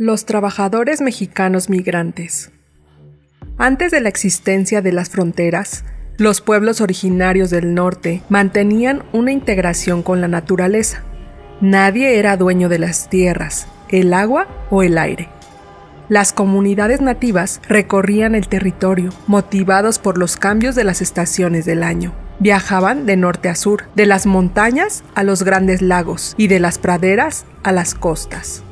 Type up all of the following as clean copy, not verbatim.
Los trabajadores mexicanos migrantes. Antes de la existencia de las fronteras, los pueblos originarios del norte mantenían una integración con la naturaleza. Nadie era dueño de las tierras, el agua o el aire. Las comunidades nativas recorrían el territorio, motivados por los cambios de las estaciones del año. Viajaban de norte a sur, de las montañas a los grandes lagos y de las praderas a las costas.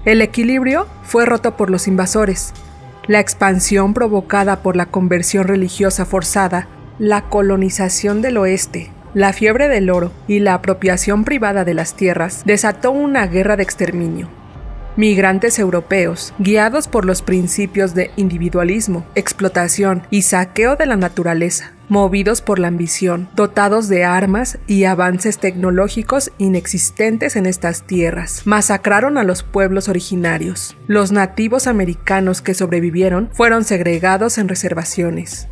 El equilibrio fue roto por los invasores. La expansión provocada por la conversión religiosa forzada, la colonización del oeste, la fiebre del oro y la apropiación privada de las tierras desató una guerra de exterminio. Migrantes europeos, guiados por los principios de individualismo, explotación y saqueo de la naturaleza, movidos por la ambición, dotados de armas y avances tecnológicos inexistentes en estas tierras, masacraron a los pueblos originarios. Los nativos americanos que sobrevivieron fueron segregados en reservaciones.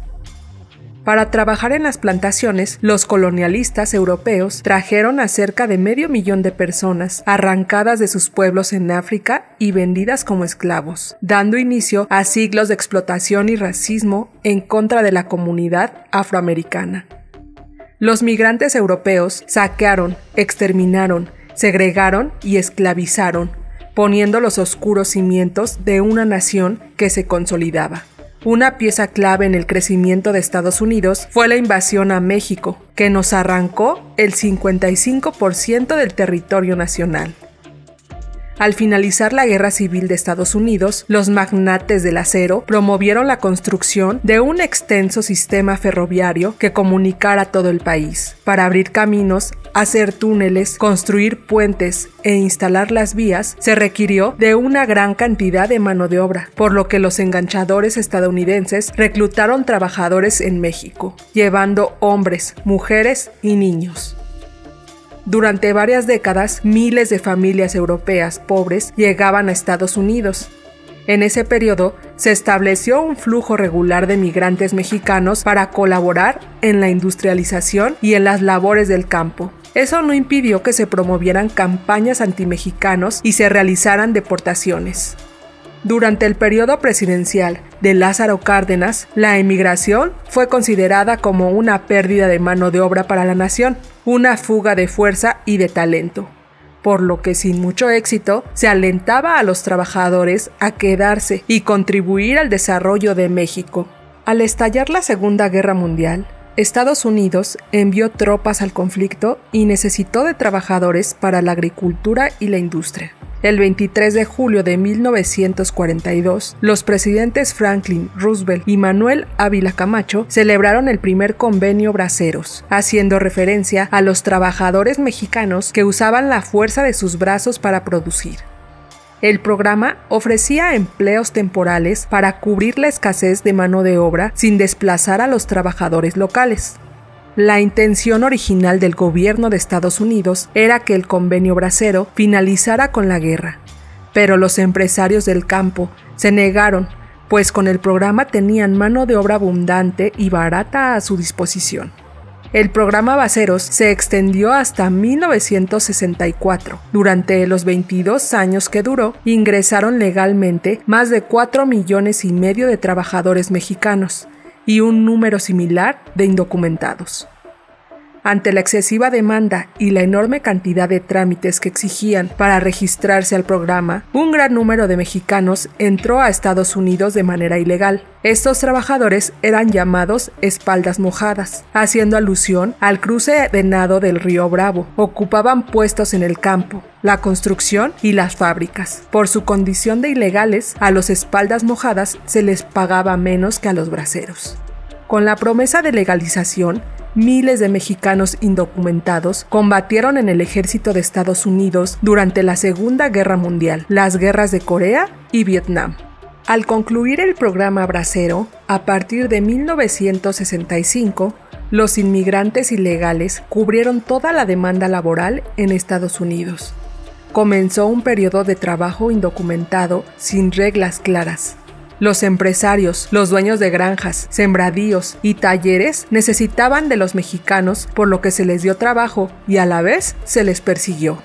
Para trabajar en las plantaciones, los colonialistas europeos trajeron a cerca de 500,000 de personas arrancadas de sus pueblos en África y vendidas como esclavos, dando inicio a siglos de explotación y racismo en contra de la comunidad afroamericana. Los migrantes europeos saquearon, exterminaron, segregaron y esclavizaron, poniendo los oscuros cimientos de una nación que se consolidaba. Una pieza clave en el crecimiento de Estados Unidos fue la invasión a México, que nos arrancó el 55% del territorio nacional. Al finalizar la Guerra Civil de Estados Unidos, los magnates del acero promovieron la construcción de un extenso sistema ferroviario que comunicara todo el país. Para abrir caminos, hacer túneles, construir puentes e instalar las vías, se requirió de una gran cantidad de mano de obra, por lo que los enganchadores estadounidenses reclutaron trabajadores en México, llevando hombres, mujeres y niños. Durante varias décadas, miles de familias europeas pobres llegaban a Estados Unidos. En ese periodo, se estableció un flujo regular de migrantes mexicanos para colaborar en la industrialización y en las labores del campo. Eso no impidió que se promovieran campañas antimexicanos y se realizaran deportaciones. Durante el periodo presidencial de Lázaro Cárdenas, la emigración fue considerada como una pérdida de mano de obra para la nación, una fuga de fuerza y de talento, por lo que sin mucho éxito se alentaba a los trabajadores a quedarse y contribuir al desarrollo de México. Al estallar la Segunda Guerra Mundial, Estados Unidos envió tropas al conflicto y necesitó de trabajadores para la agricultura y la industria. El 23 de julio de 1942, los presidentes Franklin Roosevelt y Manuel Ávila Camacho celebraron el primer convenio Braceros, haciendo referencia a los trabajadores mexicanos que usaban la fuerza de sus brazos para producir. El programa ofrecía empleos temporales para cubrir la escasez de mano de obra sin desplazar a los trabajadores locales. La intención original del gobierno de Estados Unidos era que el convenio Bracero finalizara con la guerra, pero los empresarios del campo se negaron, pues con el programa tenían mano de obra abundante y barata a su disposición. El programa Braceros se extendió hasta 1964. Durante los 22 años que duró, ingresaron legalmente más de 4,5 millones de trabajadores mexicanos y un número similar de indocumentados. Ante la excesiva demanda y la enorme cantidad de trámites que exigían para registrarse al programa, un gran número de mexicanos entró a Estados Unidos de manera ilegal. Estos trabajadores eran llamados espaldas mojadas, haciendo alusión al cruce de nado del río Bravo. Ocupaban puestos en el campo, la construcción y las fábricas. Por su condición de ilegales, a los espaldas mojadas se les pagaba menos que a los braceros. Con la promesa de legalización, miles de mexicanos indocumentados combatieron en el ejército de Estados Unidos durante la Segunda Guerra Mundial, las guerras de Corea y Vietnam. Al concluir el programa Bracero, a partir de 1965, los inmigrantes ilegales cubrieron toda la demanda laboral en Estados Unidos. Comenzó un periodo de trabajo indocumentado sin reglas claras. Los empresarios, los dueños de granjas, sembradíos y talleres necesitaban de los mexicanos, por lo que se les dio trabajo y a la vez se les persiguió.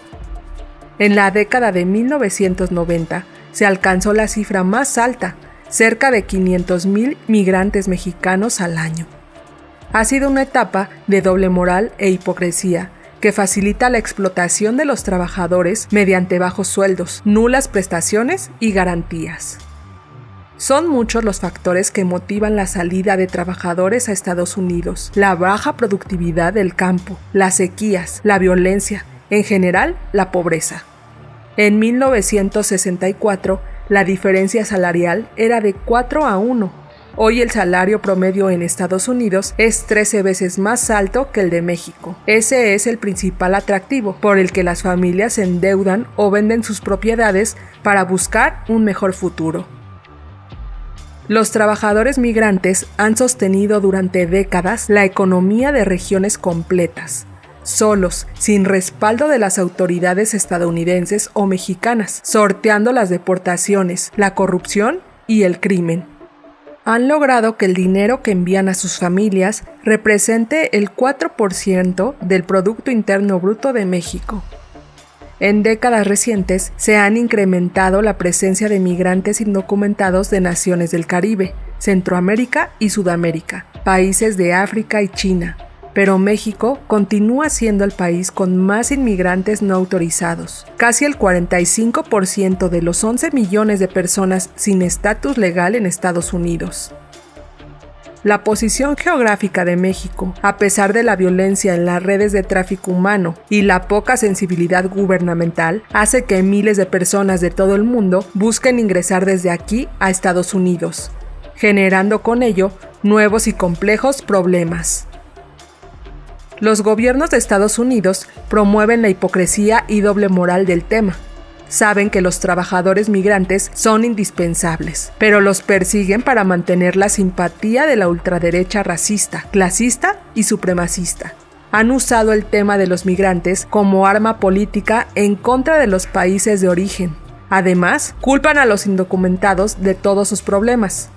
En la década de 1990 se alcanzó la cifra más alta, cerca de 500,000 migrantes mexicanos al año. Ha sido una etapa de doble moral e hipocresía, que facilita la explotación de los trabajadores mediante bajos sueldos, nulas prestaciones y garantías. Son muchos los factores que motivan la salida de trabajadores a Estados Unidos: la baja productividad del campo, las sequías, la violencia, en general, la pobreza. En 1964, la diferencia salarial era de 4-1. Hoy el salario promedio en Estados Unidos es 13 veces más alto que el de México. Ese es el principal atractivo por el que las familias se endeudan o venden sus propiedades para buscar un mejor futuro. Los trabajadores migrantes han sostenido durante décadas la economía de regiones completas, solos, sin respaldo de las autoridades estadounidenses o mexicanas, sorteando las deportaciones, la corrupción y el crimen. Han logrado que el dinero que envían a sus familias represente el 4% del Producto Interno Bruto de México. En décadas recientes se han incrementado la presencia de migrantes indocumentados de naciones del Caribe, Centroamérica y Sudamérica, países de África y China, pero México continúa siendo el país con más inmigrantes no autorizados. Casi el 45% de los 11 millones de personas sin estatus legal en Estados Unidos. La posición geográfica de México, a pesar de la violencia en las redes de tráfico humano y la poca sensibilidad gubernamental, hace que miles de personas de todo el mundo busquen ingresar desde aquí a Estados Unidos, generando con ello nuevos y complejos problemas. Los gobiernos de Estados Unidos promueven la hipocresía y doble moral del tema. Saben que los trabajadores migrantes son indispensables, pero los persiguen para mantener la simpatía de la ultraderecha racista, clasista y supremacista. Han usado el tema de los migrantes como arma política en contra de los países de origen. Además, culpan a los indocumentados de todos sus problemas.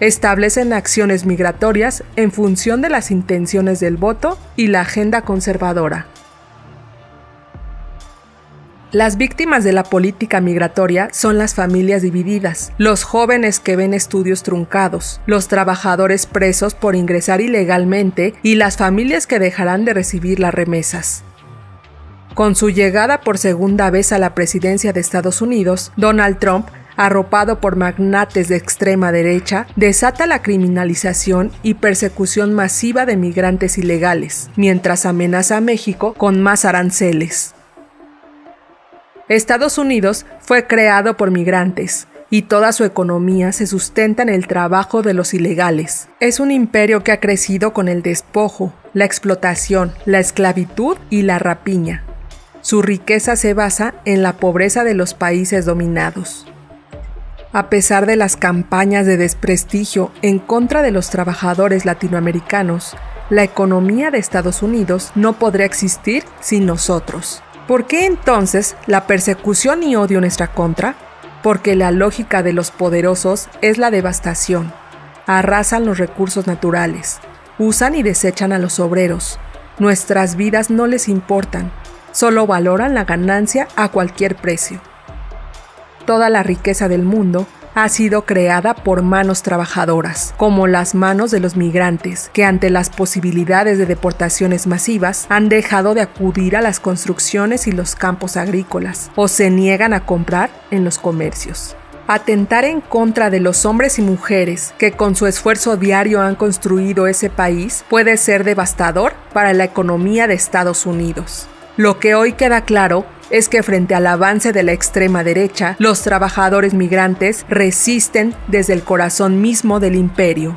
Establecen acciones migratorias en función de las intenciones del voto y la agenda conservadora. Las víctimas de la política migratoria son las familias divididas, los jóvenes que ven estudios truncados, los trabajadores presos por ingresar ilegalmente y las familias que dejarán de recibir las remesas. Con su llegada por segunda vez a la presidencia de Estados Unidos, Donald Trump, arropado por magnates de extrema derecha, desata la criminalización y persecución masiva de migrantes ilegales, mientras amenaza a México con más aranceles. Estados Unidos fue creado por migrantes, y toda su economía se sustenta en el trabajo de los ilegales. Es un imperio que ha crecido con el despojo, la explotación, la esclavitud y la rapiña. Su riqueza se basa en la pobreza de los países dominados. A pesar de las campañas de desprestigio en contra de los trabajadores latinoamericanos, la economía de Estados Unidos no podría existir sin nosotros. ¿Por qué entonces la persecución y odio en nuestra contra? Porque la lógica de los poderosos es la devastación. Arrasan los recursos naturales, usan y desechan a los obreros. Nuestras vidas no les importan, solo valoran la ganancia a cualquier precio. Toda la riqueza del mundo ha sido creada por manos trabajadoras, como las manos de los migrantes, que ante las posibilidades de deportaciones masivas han dejado de acudir a las construcciones y los campos agrícolas, o se niegan a comprar en los comercios. Atentar en contra de los hombres y mujeres que con su esfuerzo diario han construido ese país puede ser devastador para la economía de Estados Unidos. Lo que hoy queda claro es que frente al avance de la extrema derecha, los trabajadores migrantes resisten desde el corazón mismo del imperio.